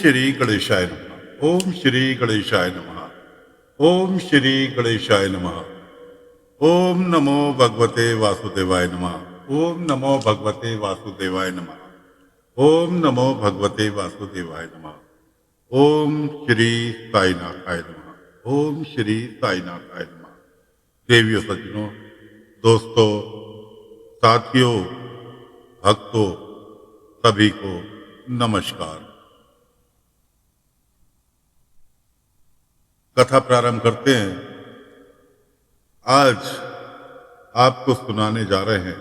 श्री गणेशाय नमः। ओम श्री गणेशाय नमः। ओम श्री गणेशाय नमः। ओम नमो भगवते वासुदेवाय नमः। ओम नमो भगवते वासुदेवाय नमः। ओम नमो भगवते वासुदेवाय नमः। ओम श्री साईनाथाय नमः। ओम श्री साईनाथाय नमः। देवियों, सज्जनों, दोस्तों, साथियों, भक्तों, सभी को नमस्कार। कथा प्रारंभ करते हैं। आज आपको सुनाने जा रहे हैं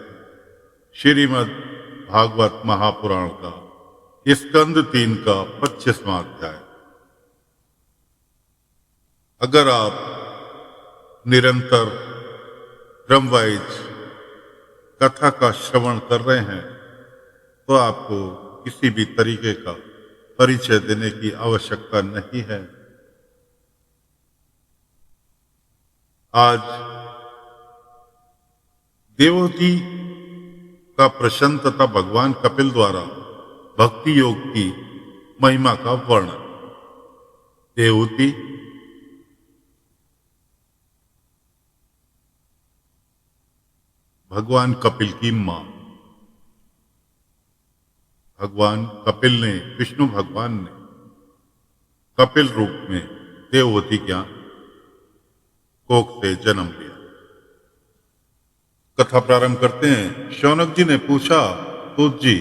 श्रीमद् भागवत महापुराण का स्कंद 3 का 25वां अध्याय। अगर आप निरंतर ब्रह्मवाइज कथा का श्रवण कर रहे हैं तो आपको किसी भी तरीके का परिचय देने की आवश्यकता नहीं है। आज देवहूति का प्रश्न तथा भगवान कपिल द्वारा भक्ति योग की महिमा का वर्णन। देवहूति भगवान कपिल की मां। भगवान कपिल ने, विष्णु भगवान ने कपिल रूप में देवहूति क्या कोख से जन्म लिया। कथा प्रारंभ करते हैं। शौनक जी ने पूछा, सूत जी,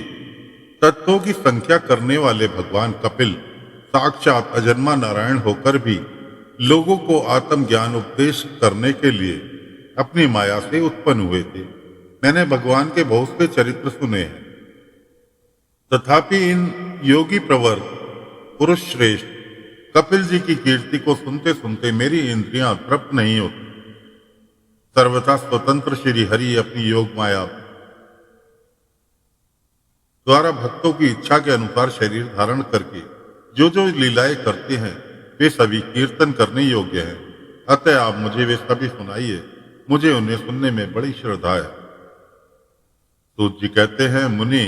तत्वों की संख्या करने वाले भगवान कपिल साक्षात अजन्मा नारायण होकर भी लोगों को आत्मज्ञान उपदेश करने के लिए अपनी माया से उत्पन्न हुए थे। मैंने भगवान के बहुत से चरित्र सुने हैं, तथापि इन योगी प्रवर पुरुष श्रेष्ठ कपिल जी की कीर्ति को सुनते सुनते मेरी इंद्रियां तृप्त नहीं होती। सर्वथा स्वतंत्र श्री हरि अपनी योग माया द्वारा भक्तों की इच्छा के अनुसार शरीर धारण करके जो जो लीलाएं करते हैं वे सभी कीर्तन करने योग्य हैं। अतः आप मुझे वे सभी सुनाइए, मुझे उन्हें सुनने में बड़ी श्रद्धा है। सूत जी कहते हैं, मुनि,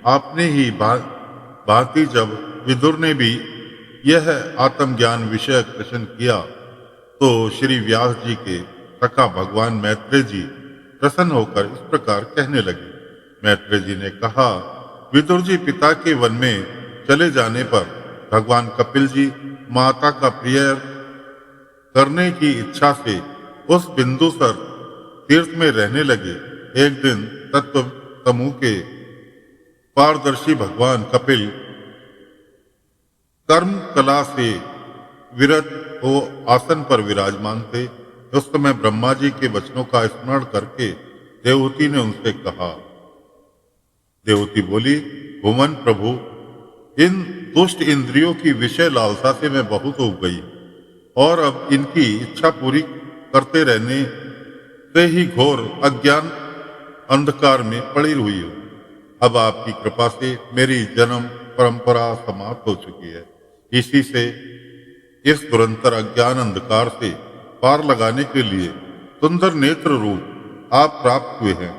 आपने ही भांति जब विदुर ने भी यह आत्मज्ञान विषय प्रश्न किया तो श्री व्यास जी के सखा भगवान मैत्रेय जी प्रसन्न होकर इस प्रकार कहने लगे। मैत्रेय जी ने कहा, विदुर जी पिता के वन में चले जाने पर भगवान कपिल जी माता का प्रिय करने की इच्छा से उस बिंदुसर तीर्थ में रहने लगे। एक दिन तत्व समूह के पारदर्शी भगवान कपिल कर्म कला से विरत हो आसन पर विराजमान थे। उस समय ब्रह्मा जी के वचनों का स्मरण करके देवहूति ने उनसे कहा। देवहूति बोली, भुवन प्रभु, इन दुष्ट इंद्रियों की विषय लालसा से मैं बहुत उब गई और अब इनकी इच्छा पूरी करते रहने से ही घोर अज्ञान अंधकार में पड़ी हुई हूँ। अब आपकी कृपा से मेरी जन्म परंपरा समाप्त हो चुकी है। इसी से इस दुरंतर अज्ञान अंधकार से पार लगाने के लिए सुंदर नेत्र रूप आप प्राप्त हुए हैं।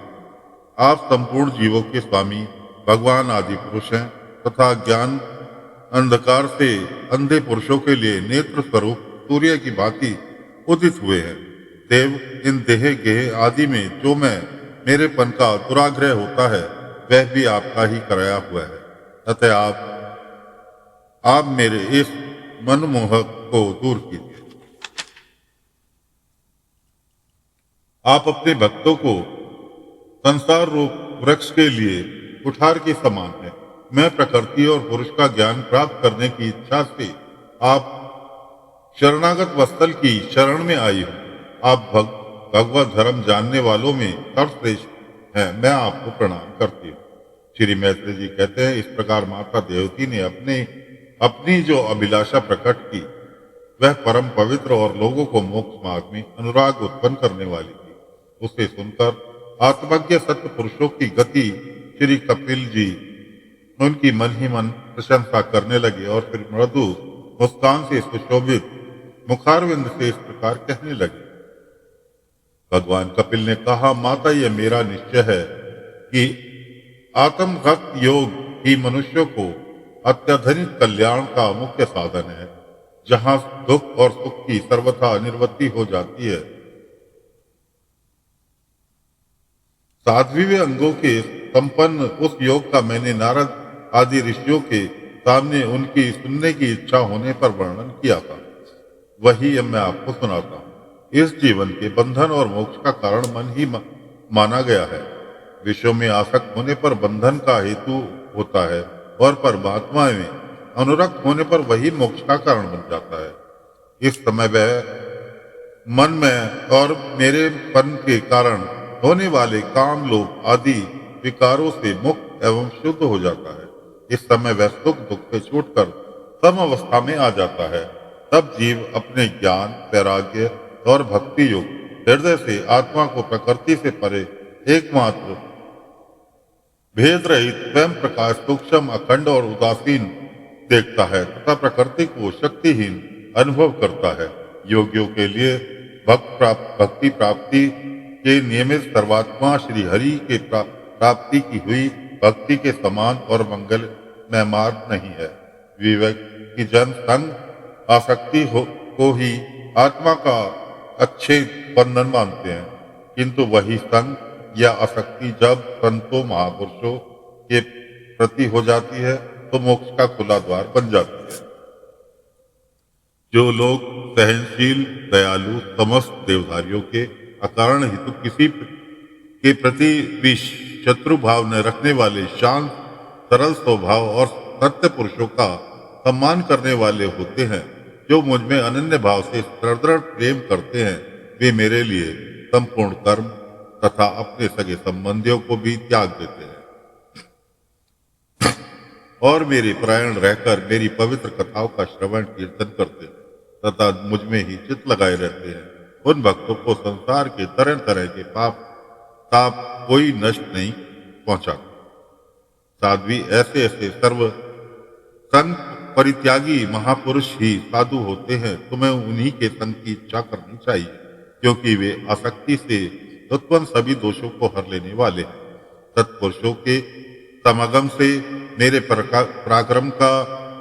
आप संपूर्ण जीवों के स्वामी भगवान आदि पुरुष हैं तथा ज्ञान अंधकार से अंधे पुरुषों के लिए नेत्र स्वरूप सूर्य की भांति उदित हुए हैं। देव, इन देह गेह आदि में जो मेरेपन का दुराग्रह होता है वह भी आपका ही कराया हुआ है। अतः आप मेरे इस मनमोहक को दूर कीजिए। आप अपने भक्तों को संसार रूप वृक्ष के लिए कुठार के समान है। मैं प्रकृति और पुरुष का ज्ञान प्राप्त करने की इच्छा से आप शरणागत वत्सल की शरण में आई हूँ। आप भगवत धर्म जानने वालों में सर्वश्रेष्ठ हैं। मैं आपको प्रणाम करती हूँ। श्री मैत्रेय जी कहते हैं, इस प्रकार माता देवती ने अपनी जो अभिलाषा प्रकट की वह परम पवित्र और लोगों को मोक्ष मार्ग में अनुराग उत्पन्न करने वाली थी। उसे सुनकर आत्मज्ञ सत्य पुरुषों की गति श्री कपिल जी उनकी मन ही मन प्रशंसा करने लगे और फिर मृदु मुस्कान से सुशोभित मुखारविंद से इस प्रकार कहने लगे। भगवान कपिल ने कहा, माता, यह मेरा निश्चय है कि आत्मभक्त योग ही मनुष्यों को अत्याधुनिक कल्याण का मुख्य साधन है, जहां दुख और सुख की सर्वथा निवृत्ति हो जाती है। साध्वी अंगों के संपन्न उस योग का मैंने नारद आदि ऋषियों के सामने उनकी सुनने की इच्छा होने पर वर्णन किया था। वही अब मैं आपको सुनाता हूँ। इस जीवन के बंधन और मोक्ष का कारण मन ही माना गया है। विषयों में आसक्त होने पर बंधन का हेतु होता है और परमात्मा में अनुरक्त होने पर वही मोक्ष का कारण बन जाता है। इस समय वह मन में और मेरे पन के कारण होने वाले काम लोभ आदि विकारों से मुक्त एवं शुद्ध हो जाता है। इस समय वह सुख दुख से छूटकर सम अवस्था में आ जाता है। तब जीव अपने ज्ञान वैराग्य और भक्ति युक्त हृदय से आत्मा को प्रकृति से परे एकमात्र भेद रहित स्वयं प्रकाश सूक्ष्म अखंड और उदासीन देखता है तथा प्रकृति को शक्तिहीन अनुभव करता है। योगियों के लिए भक्ति प्राप्ति के नियमित सर्वात्मा श्री हरि के प्राप्ति की हुई भक्ति के समान और मंगल में मार्ग नहीं है। विवेक की जन संग आसक्ति को ही आत्मा का अच्छे बंधन मानते हैं, किंतु वही संग या आसक्ति जब संतों महापुरुषों के प्रति हो जाती है तो मोक्ष का खुला द्वार बन जाती है। जो लोग सहनशील दयालु समस्त देवधारियों के अकारण हेतु किसी के प्रति भी शत्रु भाव न रखने वाले शांत सरल स्वभाव और सत्य पुरुषों का सम्मान करने वाले होते हैं, जो मुझ में अनन्य भाव से दृढ़ प्रेम करते हैं, वे मेरे लिए संपूर्ण कर्म तथा अपने सगे संबंधियों को भी त्याग देते हैं और मेरे परायण रहकर मेरी पवित्र कथाओं का श्रवण कीर्तन करते हैं तथा मुझ में ही चित्त लगाए रहते हैं। उन भक्तों को संसार के तरह तरह के ताप कोई नष्ट नहीं पहुंचाता। साध्वी ऐसे ऐसे सर्व संग परित्यागी महापुरुष ही साधु होते हैं। तुम्हें उन्हीं के संग की इच्छा करनी चाहिए, क्योंकि वे आसक्ति से उत्पन्न सभी दोषों को हर लेने वाले हैं। सत्पुरुषों के समागम से मेरे पराक्रम का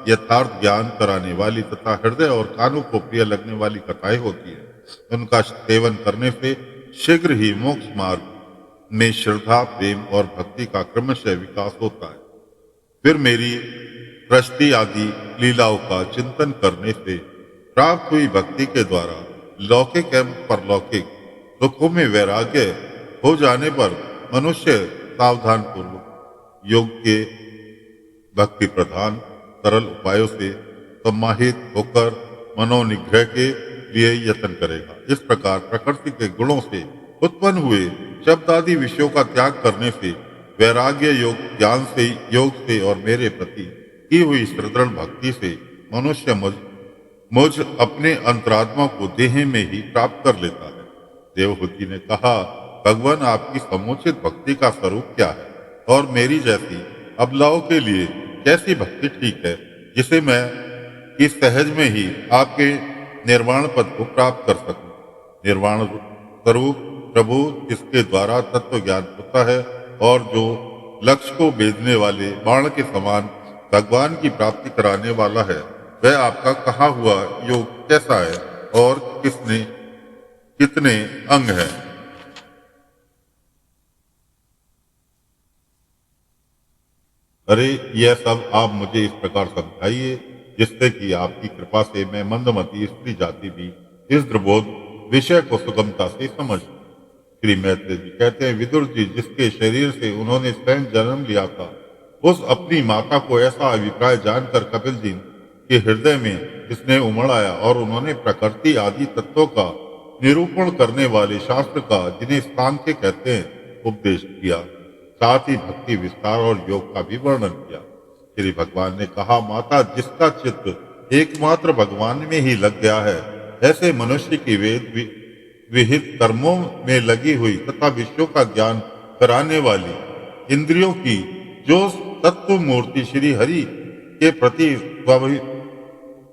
यथार्थ ज्ञान कराने वाली तथा हृदय और कानों को प्रिय लगने वाली कथाएं होती है। उनका सेवन करने से शीघ्र ही मोक्ष मार्ग में श्रद्धा प्रेम और भक्ति का क्रमशः विकास होता है। फिर मेरी सृष्टि आदि लीलाओं का चिंतन करने से प्राप्त हुई भक्ति के द्वारा लौकिक एवं परलौकिक सुखों में वैराग्य हो जाने पर मनुष्य सावधान पूर्वक योग के भक्ति प्रधान सरल उपायों से सम्माहित होकर मनोनिग्रह के लिए यत्न करेगा। इस प्रकार प्रकृति के गुणों से उत्पन्न हुए शब्द आदि विषयों का त्याग करने से वैराग्य योग से और मेरे प्रति की हुई सुदृढ़ भक्ति से मनुष्य मुझ अपने अंतरात्मा को देह में ही प्राप्त कर लेता है। देवहूति ने कहा, भगवान आपकी समुचित भक्ति का स्वरूप क्या है और मेरी जैसी अबलाओं के लिए कैसी भक्ति ठीक है, जिसे मैं इस सहज में ही आपके निर्वाण पद को प्राप्त कर सकूं। निर्वाण स्वरूप प्रभु जिसके द्वारा तत्व ज्ञान होता है और जो लक्ष्य को भेदने वाले बाण के समान भगवान की प्राप्ति कराने वाला है, वह आपका कहा हुआ योग कैसा है और कितने अंग हैं। अरे यह सब आप मुझे इस प्रकार समझाइए जिससे कि आपकी कृपा से मैं मंदमती स्त्री जाति भी इस द्रबोध विषय को सुगमता से समझ। श्री मैत्रेय जी कहते हैं, विदुर जी जिसके शरीर से उन्होंने स्वयं जन्म लिया था, उस अपनी माता को ऐसा अभिप्राय जानकर कपिल जी के हृदय में इसने उमड़ आया और उन्होंने प्रकृति आदि तत्वों का निरूपण करने वाले शास्त्र का, जिन्हें सांख्य कहते हैं, उपदेश किया। साथ ही भक्ति विस्तार और योग का भी वर्णन किया। श्री भगवान ने कहा, माता जिसका चित्त एकमात्र भगवान में ही लग गया है, ऐसे मनुष्य की वेद विहित कर्मों में लगी हुई तथा विश्वों का ज्ञान कराने वाली इंद्रियों की जो तत्व मूर्ति श्री हरि के प्रति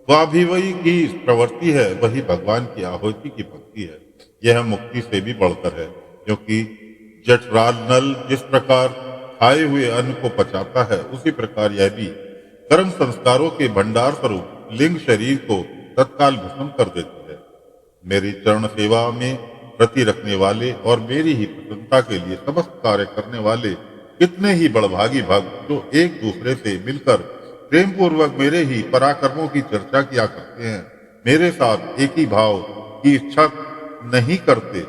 स्वाभिवयी की प्रवृत्ति है, वही भगवान की आहुति की भक्ति है। यह मुक्ति से भी बढ़कर है, क्योंकि जठराल नल जिस प्रकार खाए हुए अन्न को पचाता है, उसी प्रकार यह भी कर्म संस्कारों के भंडार स्वरूप लिंग शरीर को तत्काल भस्म कर देती है। मेरी चरण सेवा में प्रति रखने वाले और मेरी ही प्रसन्नता के लिए समस्त कार्य करने वाले कितने ही बड़भागी भक्त जो एक दूसरे से मिलकर प्रेम पूर्वक मेरे ही पराक्रमों की चर्चा किया करते हैं, मेरे साथ एक ही भाव की इच्छा नहीं करते।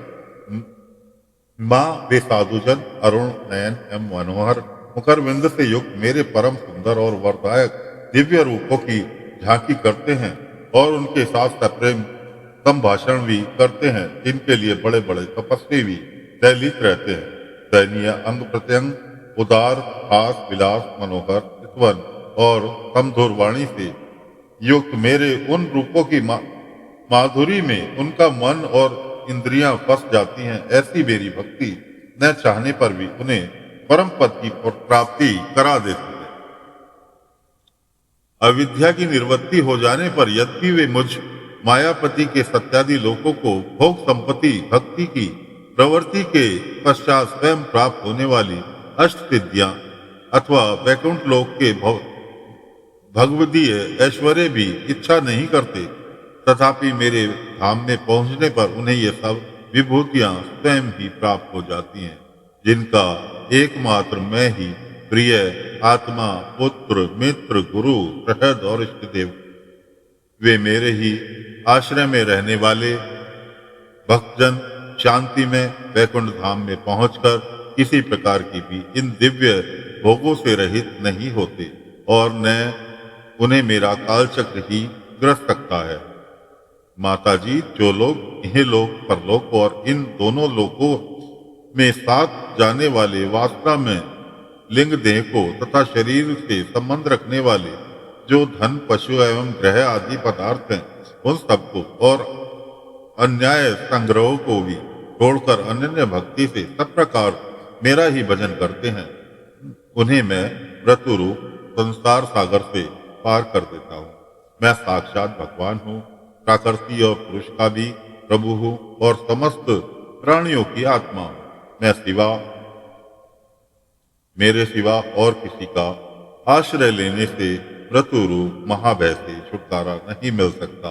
माँ वे साधुजन अरुण नयन एवं मनोहर मुखरविंद से युक्त मेरे परम सुंदर और वरदायक दिव्य रूपों की झांकी करते हैं और उनके साथ प्रेम संभाषण भी करते हैं, जिनके लिए बड़े बड़े तपस्वी भी दहलीत रहते हैं। दयनीय अंग प्रत्यंग उदार हास विलास मनोहर चितवन और समधुर वाणी से युक्त मेरे उन रूपों की माधुरी में उनका मन और इंद्रियां फंस जाती हैं। ऐसी मेरी भक्ति न चाहने पर भी उन्हें परम पद की प्राप्ति करा देती है। अविद्या की निर्वृत्ति हो जाने पर यद्यपि वे मुझ मायापति के सत्यादि लोकों को भोग संपत्ति भक्ति की प्रवृत्ति के पश्चात स्वयं प्राप्त होने वाली अष्ट सिद्धियां अथवा वैकुंठ लोक के भगवदीय ऐश्वर्य भी इच्छा नहीं करते, तथापि मेरे धाम में पहुंचने पर उन्हें ये सब विभूतियां स्वयं ही प्राप्त हो जाती हैं, जिनका एकमात्र मैं ही प्रिय आत्मा पुत्र मित्र गुरु सहद और इष्टदेव। वे मेरे ही आश्रय में रहने वाले भक्तजन शांति में वैकुंठ धाम में पहुंचकर किसी प्रकार की भी इन दिव्य भोगों से रहित नहीं होते और न उन्हें मेरा कालचक्र ही ग्रस्त सकता है। माताजी, जो लोग इन्हें लोक परलोक और इन दोनों लोकों में साथ जाने वाले वासना में लिंग देह को तथा शरीर से संबंध रखने वाले जो धन पशु एवं ग्रह आदि पदार्थ हैं, उन सबको और अन्याय संग्रह को भी छोड़कर अनन्य भक्ति से सब प्रकार मेरा ही भजन करते हैं, उन्हें मैं व्रतु रूप संसार सागर से पार कर देता हूँ। मैं साक्षात भगवान हूँ, प्रकृति और पुरुष का भी प्रभु हूँ और समस्त प्राणियों की आत्मा हूँ। मैं सिवा मेरे सिवा और किसी का आश्रय लेने से व्रतु रूप महाभय से छुटकारा नहीं मिल सकता।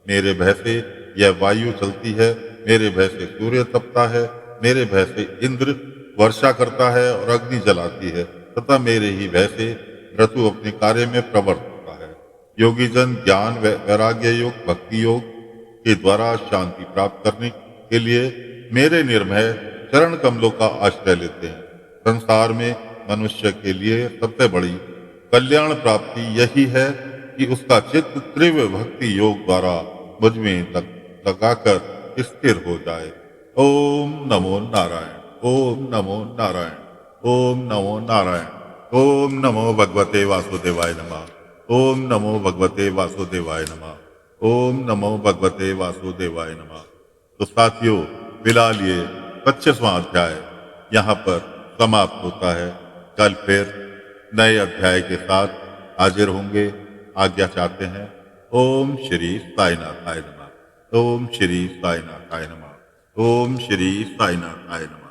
मेरे भय से यह वायु चलती है, मेरे भय से सूर्य तपता है, मेरे भय से इंद्र वर्षा करता है और अग्नि जलाती है, तथा मेरे ही भय से व्रतु अपने कार्य में प्रवृत्त होता है। योगी जन ज्ञान वैराग्य योग भक्ति योग के द्वारा शांति प्राप्त करने के लिए मेरे निर्भय चरण कमलों का आश्रय लेते हैं। संसार में मनुष्य के लिए सबसे बड़ी कल्याण प्राप्ति यही है कि उसका चित्त तीव्र भक्ति योग द्वारा मुझ में लगाकर स्थिर हो जाए। ओम नमो नारायण, ओम नमो नारायण, ओम नमो नारायण, ओम नमो भगवते वासुदेवाय नमः, ओम नमो भगवते वासुदेवाय नमः, ओम नमो भगवते वासुदेवाय नमः। तो साथियों, फिलहाल ये 25वां अध्याय यहाँ पर समाप्त होता है। कल फिर नए अध्याय के साथ हाजिर होंगे। आज्ञा चाहते हैं। ओम श्री साईनाथाय नमः, ओम श्री साईनाथाय नमः, ओम श्री साईनाथाय नमः।